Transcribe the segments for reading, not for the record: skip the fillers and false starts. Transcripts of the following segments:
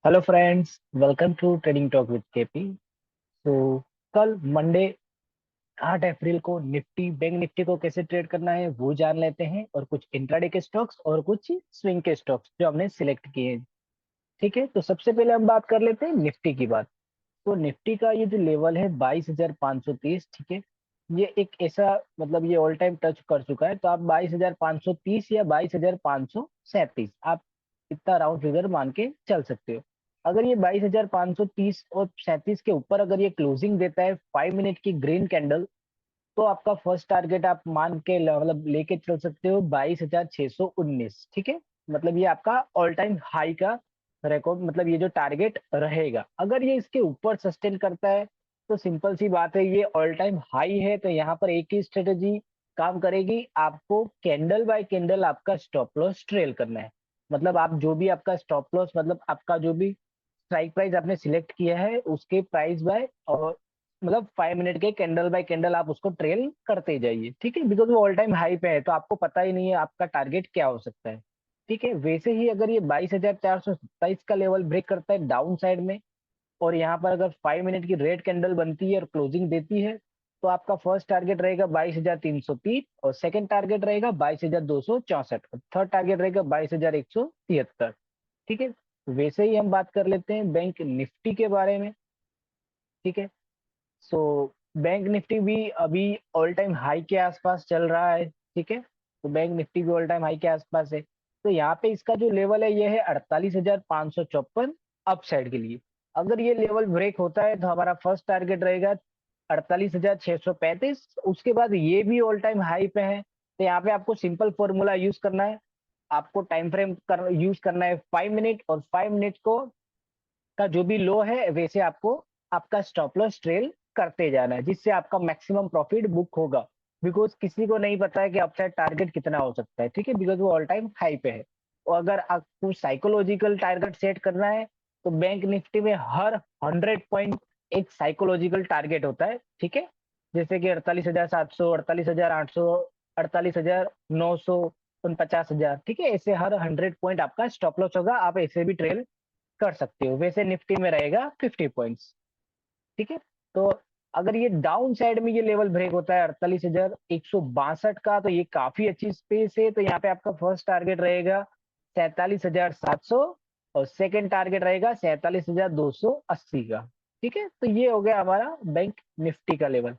Hello friends, welcome to trading talk with KP. तो कल Monday 8 अप्रैल को निफ्टी बैंक निफ्टी को कैसे ट्रेड करना है वो जान लेते हैं, और कुछ इंट्राडे के स्टॉक्स और कुछ स्विंग के स्टॉक्स जो हमने सिलेक्ट किए हैं। ठीक है, तो सबसे पहले हम बात कर लेते हैं निफ्टी की बात। तो निफ्टी का ये जो लेवल है 22,530, ठीक है। ये एक ऐसा मतलब ये ऑल टाइम टच कर चुका है, तो आप 22,530 या 22,537 आप इतना राउंड फिगर मान के चल सकते हो। अगर ये 22,530 और 37 के ऊपर अगर ये क्लोजिंग देता है 5 मिनट की ग्रीन कैंडल, तो आपका फर्स्ट टारगेट आप मान के मतलब लेके चल सकते हो 22,619, ठीक है। मतलब ये आपका ऑल टाइम हाई का रिकॉर्ड, मतलब ये जो टारगेट रहेगा, अगर ये इसके ऊपर सस्टेन करता है तो सिंपल सी बात है, ये ऑल टाइम हाई है, तो यहाँ पर एक ही स्ट्रेटेजी काम करेगी, आपको कैंडल बाय कैंडल आपका स्टॉप लॉस ट्रेल करना है। मतलब आप जो भी आपका स्टॉप लॉस, मतलब आपका जो भी स्ट्राइक प्राइस आपने सिलेक्ट किया है उसके प्राइस बाय और मतलब 5 मिनट के कैंडल बाय कैंडल आप उसको ट्रेल करते जाइए, ठीक है। बिकॉज वो ऑल टाइम हाई पे है, तो आपको पता ही नहीं है आपका टारगेट क्या हो सकता है। ठीक है, वैसे ही अगर ये 22,427 का लेवल ब्रेक करता है डाउन साइड में, और यहाँ पर अगर 5 मिनट की रेड कैंडल बनती है और क्लोजिंग देती है, तो आपका फर्स्ट टारगेट रहेगा 22,330, और सेकंड टारगेट रहेगा 22,264, और थर्ड टारगेट रहेगा 22,173। ठीक है, वैसे ही हम बात कर लेते हैं बैंक निफ्टी के बारे में। ठीक है, सो बैंक निफ्टी भी अभी ऑल टाइम हाई के आसपास चल रहा है। ठीक है, तो बैंक निफ्टी भी ऑल टाइम हाई के आसपास है, तो यहाँ पे इसका जो लेवल है ये है 48,554 अप साइड के लिए। अगर ये लेवल ब्रेक होता है तो हमारा फर्स्ट टारगेट रहेगा 48,635। उसके बाद ये भी ऑल टाइम हाई पे है, तो यहाँ पे आपको सिंपल फॉर्मूला यूज करना है। आपको टाइम फ्रेम यूज करना है 5 मिनट, और 5 मिनट को का जो भी लो है वैसे आपको आपका स्टॉप लॉस ट्रेल करते जाना है, जिससे आपका मैक्सिमम प्रॉफिट बुक होगा। बिकॉज किसी को नहीं पता है कि अपसाइड टारगेट कितना हो सकता है, ठीक है, बिकॉज वो ऑल टाइम हाई पे है। और अगर आपको साइकोलॉजिकल टारगेट सेट करना है, तो बैंक निफ्टी में हर 100 पॉइंट एक साइकोलॉजिकल टारगेट होता है, ठीक है। जैसे कि 48,700, 48,800, 48,900, 49,000, ठीक है, ऐसे हर 100 पॉइंट आपका स्टॉप लॉस होगा, आप ऐसे भी ट्रेल कर सकते हो। वैसे निफ्टी में रहेगा 50 पॉइंट्स। ठीक है, तो अगर ये डाउन साइड में ये लेवल ब्रेक होता है 48,162 का, तो ये काफी अच्छी स्पेस है, तो यहाँ पे आपका फर्स्ट टारगेट रहेगा 47,700, और सेकंड टारगेट रहेगा 47,280 का। ठीक है, तो ये हो गया हमारा बैंक निफ्टी का लेवल।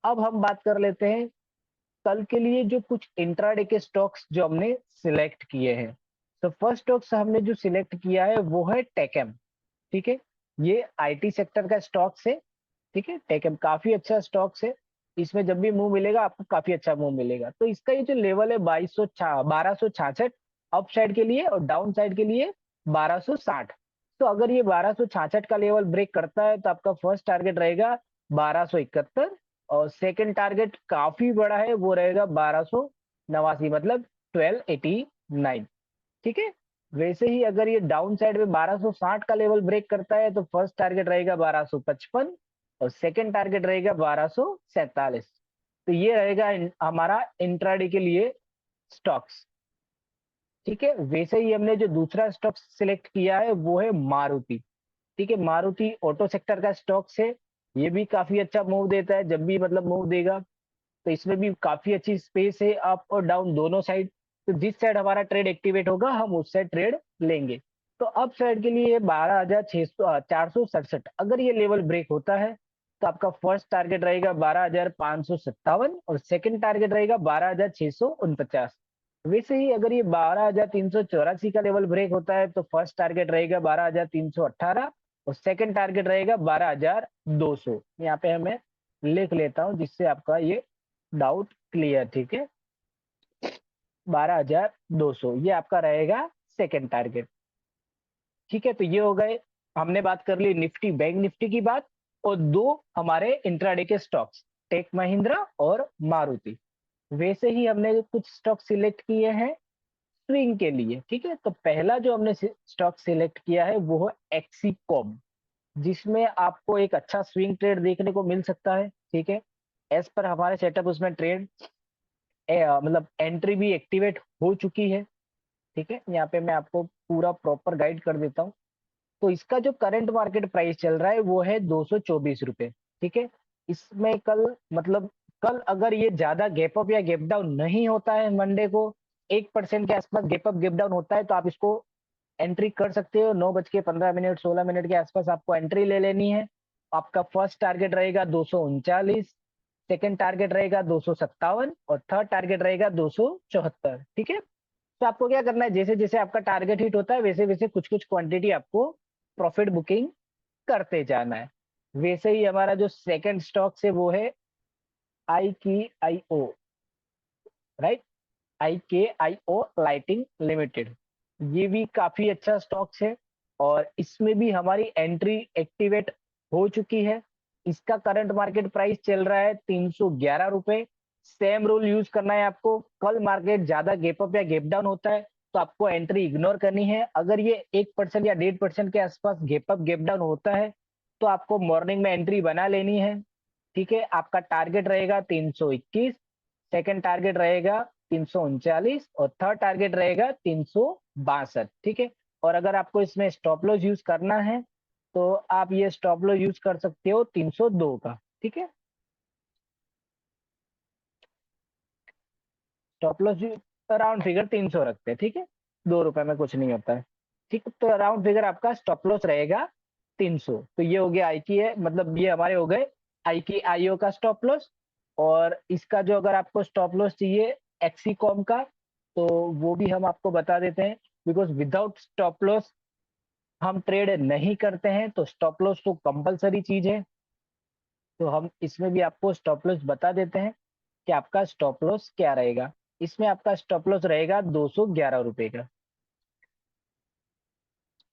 अब हम बात कर लेते हैं कल के लिए जो कुछ इंट्राडे के स्टॉक्स जो हमने सिलेक्ट किए हैं। तो फर्स्ट स्टॉक्स हमने जो सिलेक्ट किया है वो है टेकम। ठीक है, ये आईटी सेक्टर का स्टॉक्स है। ठीक है, टेकम काफी अच्छा स्टॉक्स है, इसमें जब भी मूव मिलेगा आपको काफी अच्छा मूव मिलेगा। तो इसका ये जो लेवल है 1266 अप साइड के लिए, और डाउन साइड के लिए 1260। तो अगर ये 1266 का लेवल ब्रेक करता है तो आपका फर्स्ट टारगेट रहेगा 1271, और सेकंड टारगेट काफी बड़ा है, वो रहेगा 1289, मतलब 1289। ठीक है, वैसे ही अगर ये डाउन साइड में 1260 का लेवल ब्रेक करता है तो फर्स्ट टारगेट रहेगा 1255, और सेकंड टारगेट रहेगा 1247। तो ये रहेगा हमारा इंट्राडे के लिए स्टॉक्स। ठीक है, वैसे ही हमने जो दूसरा स्टॉक सिलेक्ट किया है वो है मारुति। ठीक है, मारुति ऑटो सेक्टर का स्टॉक्स है। ये भी काफी अच्छा मूव देता है, जब भी मतलब मूव देगा तो इसमें भी काफी अच्छी स्पेस है अप और डाउन दोनों साइड। तो जिस साइड हमारा ट्रेड एक्टिवेट होगा हम उस साइड ट्रेड लेंगे। तो अप साइड के लिए 12,600 467, अगर ये लेवल ब्रेक होता है तो आपका फर्स्ट टारगेट रहेगा 12,557, और सेकंड टारगेट रहेगा 12,649। वैसे ही अगर ये 12,384 का लेवल ब्रेक होता है तो फर्स्ट टारगेट रहेगा 12,318, और सेकंड टारगेट रहेगा 12,200। यहाँ पे हमें लिख लेता हूँ जिससे आपका ये डाउट क्लियर। ठीक है, 12,200 ये आपका रहेगा सेकंड टारगेट। ठीक है, तो ये हो गए, हमने बात कर ली निफ्टी बैंक निफ्टी की बात, और दो हमारे इंट्राडे के स्टॉक्स, टेक महिंद्रा और मारुति। वैसे ही हमने कुछ स्टॉक सिलेक्ट किए हैं स्विंग के लिए। ठीक है, तो पहला जो हमने स्टॉक सिलेक्ट किया है वो है एक्सीकॉम, जिसमें आपको एक अच्छा स्विंग ट्रेड देखने को मिल सकता है। ठीक है, एज पर हमारे सेटअप उसमें ट्रेड मतलब एंट्री भी एक्टिवेट हो चुकी है। ठीक है, यहाँ पे मैं आपको पूरा प्रॉपर गाइड कर देता हूँ। तो इसका जो करंट मार्केट प्राइस चल रहा है वो है 224 रुपए। ठीक है, इसमें कल मतलब कल अगर ये ज्यादा गैप अप या गैप डाउन नहीं होता है, मंडे को 1% के आसपास गैप अप गैप डाउन होता है, तो आप इसको एंट्री कर सकते हो। 9:15 16 मिनट के आसपास आपको एंट्री ले लेनी है। आपका फर्स्ट टारगेट रहेगा 239, सेकंड टारगेट रहेगा 257 और थर्ड टारगेट रहेगा 274। ठीक है, तो आपको क्या करना है, जैसे जैसे आपका टारगेट हिट होता है वैसे वैसे कुछ कुछ क्वांटिटी आपको प्रॉफिट बुकिंग करते जाना है। वैसे ही हमारा जो सेकंड स्टॉक है वो है आई की आई ओ, राइट, IKIO लाइटिंग लिमिटेड। ये भी काफी अच्छा स्टॉक्स है और इसमें भी हमारी एंट्री एक्टिवेट हो चुकी है। इसका करंट मार्केट प्राइस चल रहा है 311 रुपए। सेम रूल यूज करना है आपको। कल मार्केट ज्यादा गैप अप या गैप डाउन होता है तो आपको एंट्री इग्नोर करनी है। अगर ये 1% या 1.5% के आसपास गैप अप गैप डाउन होता है तो आपको मॉर्निंग में एंट्री बना लेनी है। ठीक है, आपका टारगेट रहेगा 321, सेकंड टारगेट रहेगा 339 और थर्ड टारगेट रहेगा 362। ठीक है, और अगर आपको इसमें स्टॉप लॉस यूज करना है तो आप ये स्टॉप लॉस यूज कर सकते हो 302 का। ठीक है, स्टॉप लॉस राउंड फिगर 300 रखते हैं। ठीक है, 2 रुपए में कुछ नहीं होता है। ठीक है, तो राउंड फिगर आपका स्टॉप लॉस रहेगा 300। तो ये हो गया आई की है, मतलब ये हमारे हो गए आई की आईओ का स्टॉप लॉस। और इसका जो अगर आपको स्टॉप लॉस चाहिए एक्सीकॉम का, तो वो भी हम आपको बता देते हैं। बिकॉज विदाउट स्टॉप लॉस हम ट्रेड नहीं करते हैं, तो स्टॉप लॉस तो कंपलसरी चीज है। तो हम इसमें भी आपको स्टॉप लॉस बता देते हैं कि आपका स्टॉप लॉस क्या रहेगा। इसमें आपका स्टॉप लॉस रहेगा 211 रुपए का।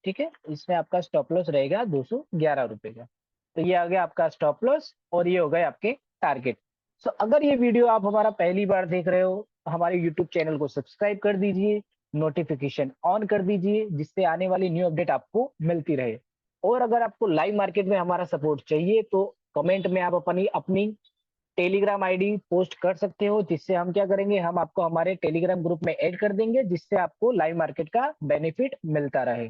ठीक है, इसमें आपका स्टॉप लॉस रहेगा 211 रुपए का। तो ये आ गया आपका स्टॉप लॉस और ये हो गए आपके टारगेट। सो अगर ये वीडियो आप हमारा पहली बार देख रहे हो, हमारे यूट्यूब चैनल को सब्सक्राइब कर दीजिए, नोटिफिकेशन ऑन कर दीजिए, जिससे आने वाली न्यू अपडेट आपको मिलती रहे। और अगर आपको लाइव मार्केट में हमारा सपोर्ट चाहिए तो कमेंट में आप अपनी अपनी टेलीग्राम आईडी पोस्ट कर सकते हो, जिससे हम क्या करेंगे, हम आपको हमारे टेलीग्राम ग्रुप में ऐड कर देंगे, जिससे आपको लाइव मार्केट का बेनिफिट मिलता रहे।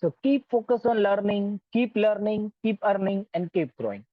So keep focus on learning, keep earning and keep growing.